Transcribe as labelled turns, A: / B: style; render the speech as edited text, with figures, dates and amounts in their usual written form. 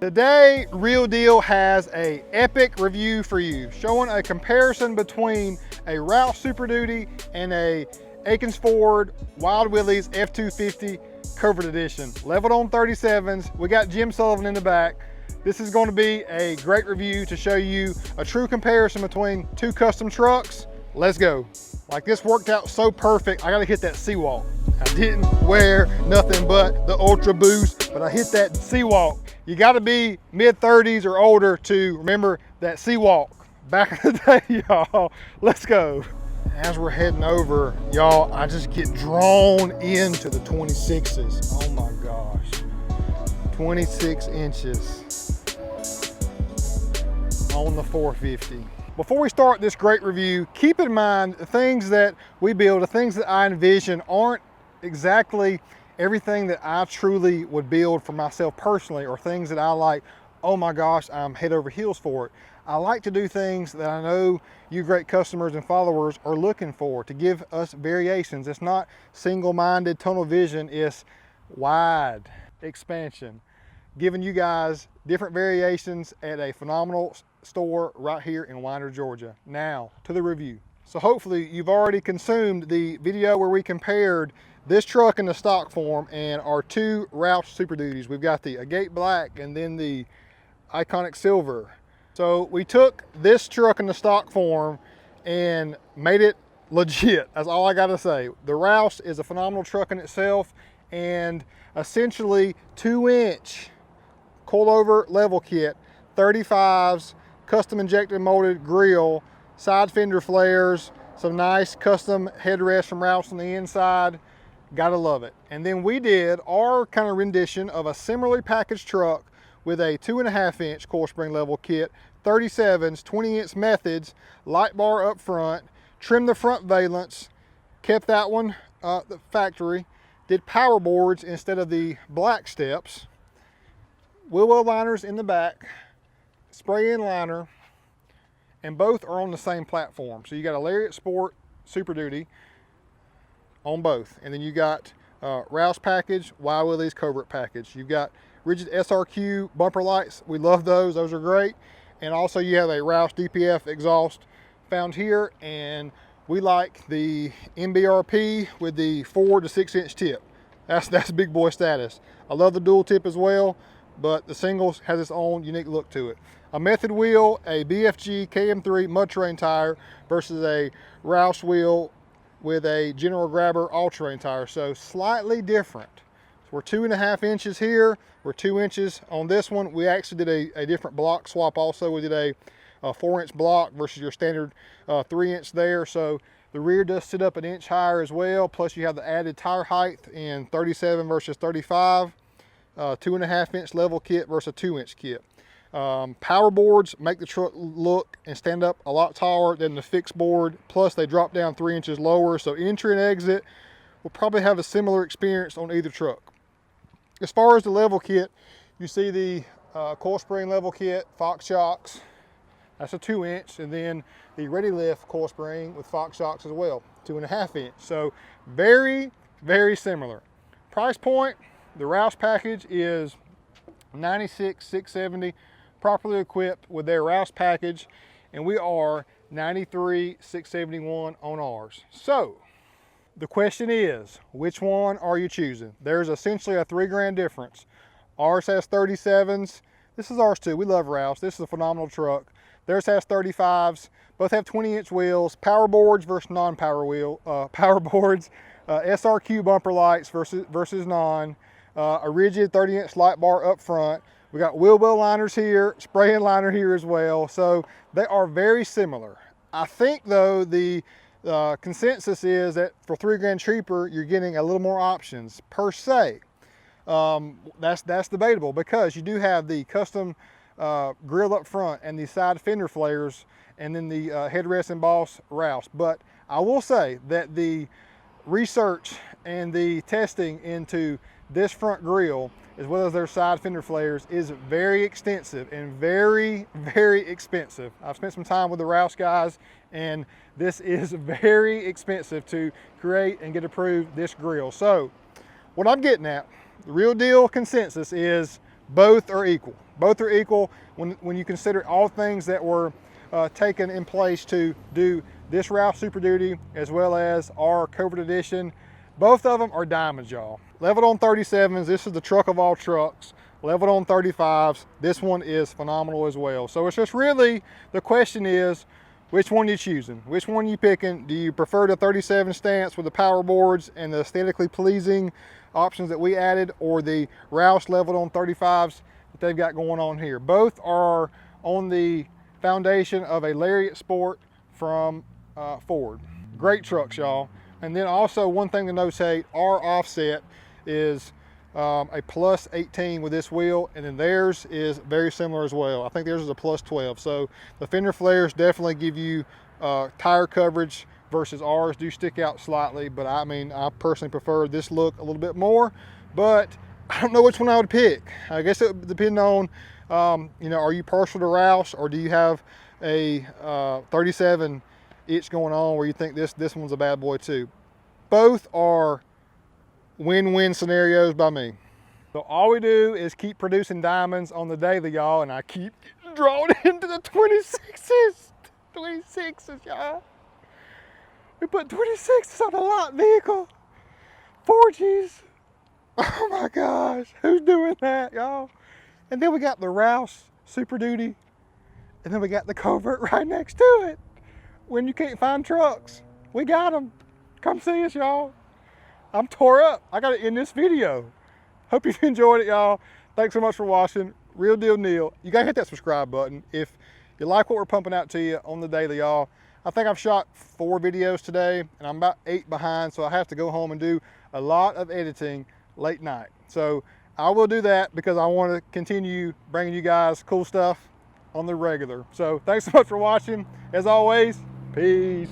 A: Today, Real Deal has a epic review for you, showing a comparison between a Roush Super Duty and a Akins Ford Wild Willies F250 Covert Edition. Leveled on 37s, we got Jim Sullivan in the back. This is going to be a great review to show you a true comparison between two custom trucks. Let's go. Like, this worked out so perfect, I gotta hit that seawalk. I didn't wear nothing but the Ultra Boost, but I hit that seawalk. You gotta be mid-30s or older to remember that seawalk. Back in the day, y'all. Let's go. As we're heading over, y'all, I just get drawn into the 26s. Oh my gosh. 26 inches on the 450. Before we start this great review, keep in mind the things that we build, the things that I envision aren't exactly everything that I truly would build for myself personally, or things that I like, oh my gosh, I'm head over heels for it. I like to do things that I know you great customers and followers are looking for, to give us variations. It's not single-minded tunnel vision, it's wide expansion, giving you guys different variations at a phenomenal store right here in Winder, Georgia. Now to the review. So hopefully you've already consumed the video where we compared this truck in the stock form and our two Roush Super Duties. We've got the Agate Black and then the Iconic Silver. So we took this truck in the stock form and made it legit. That's all I gotta say. The Roush is a phenomenal truck in itself, and essentially 2-inch coilover level kit, 35s, custom injected molded grille, side fender flares, some nice custom headrests from Roush on the inside. Gotta love it. And then we did our kind of rendition of a similarly packaged truck with a 2.5-inch coil spring level kit, 37s, 20-inch methods, light bar up front, trimmed the front valence, kept that one the factory, did power boards instead of the black steps, wheel well liners in the back, spray-in liner, and both are on the same platform. So you got a Lariat Sport Super Duty on both, and then you got Roush package, Wild Willies Covert package. You've got rigid SRQ bumper lights. We love those are great. And also you have a Roush DPF exhaust found here, and we like the MBRP with the 4 to 6-inch tip. That's big boy status. I love the dual tip as well, but the singles has its own unique look to it. A method wheel, a BFG KM3 mud terrain tire versus a Roush wheel with a General Grabber all-terrain tire, so slightly different. So we're 2.5 inches here, we're 2 inches on this one. We actually did a different block swap also. We did a 4-inch block versus your standard 3-inch there, so the rear does sit up an inch higher as well, plus you have the added tire height in 37 versus 35, 2.5-inch level kit versus a 2-inch kit. Power boards make the truck look and stand up a lot taller than the fixed board, plus they drop down 3 inches lower, so entry and exit will probably have a similar experience on either truck. As far as the level kit, you see the coil spring level kit, Fox shocks, that's a 2-inch, and then the Ready Lift coil spring with Fox shocks as well, 2.5-inch. So very, very similar. Price point, the Roush package is $96,670, properly equipped with their Roush package, and we are $93,671 on ours. So the question is, which one are you choosing? There's essentially a $3 difference. Ours has 37s. This is ours too. We love Roush. This is a phenomenal truck. Theirs has 35s. Both have 20-inch wheels. Power boards versus non-power wheel. Power boards. SRQ bumper lights versus non. A rigid 30-inch light bar up front. We got wheel well liners here, spray-in liner here as well. So they are very similar. I think though the consensus is that for $3 cheaper, you're getting a little more options per se. That's debatable, because you do have the custom grill up front and the side fender flares, and then the headrest embossed Roush. But I will say that the research and the testing into this front grille, as well as their side fender flares, is very extensive and very, very expensive. I've spent some time with the Roush guys, and this is very expensive to create and get approved, this grille. So what I'm getting at, the Real Deal consensus is both are equal. Both are equal when you consider all things that were taken in place to do this Roush Super Duty as well as our Covert Edition. Both of them are diamonds, y'all. Leveled on 37s, this is the truck of all trucks. Leveled on 35s, this one is phenomenal as well. So it's just really, the question is, which one you choosing? Which one you picking? Do you prefer the 37 stance with the power boards and the aesthetically pleasing options that we added, or the Roush leveled on 35s that they've got going on here? Both are on the foundation of a Lariat Sport from Ford. Great trucks, y'all. And then also one thing to notate, our offset is a plus 18 with this wheel, and then theirs is very similar as well. I think theirs is a plus 12. So the fender flares definitely give you tire coverage versus ours do stick out slightly, but I mean, I personally prefer this look a little bit more, but I don't know which one I would pick. I guess it would depend on, you know, are you partial to Roush, or do you have a 37 itch going on where you think this one's a bad boy too? Both are win-win scenarios by me. So all we do is keep producing diamonds on the daily, y'all, and I keep drawing into the 26s. 26s, y'all. We put 26s on a lot vehicle. 4Gs. Oh my gosh, who's doing that, y'all? And then we got the Roush Super Duty, and then we got the Covert right next to it. When you can't find trucks, we got them. Come see us, y'all. I'm tore up. I gotta end this video. Hope you've enjoyed it, y'all. Thanks so much for watching. Real Deal Neal. You gotta hit that subscribe button if you like what we're pumping out to you on the daily, y'all. I think I've shot 4 videos today, and I'm about 8 behind, so I have to go home and do a lot of editing late night. So I will do that because I want to continue bringing you guys cool stuff on the regular. So thanks so much for watching. As always, peace.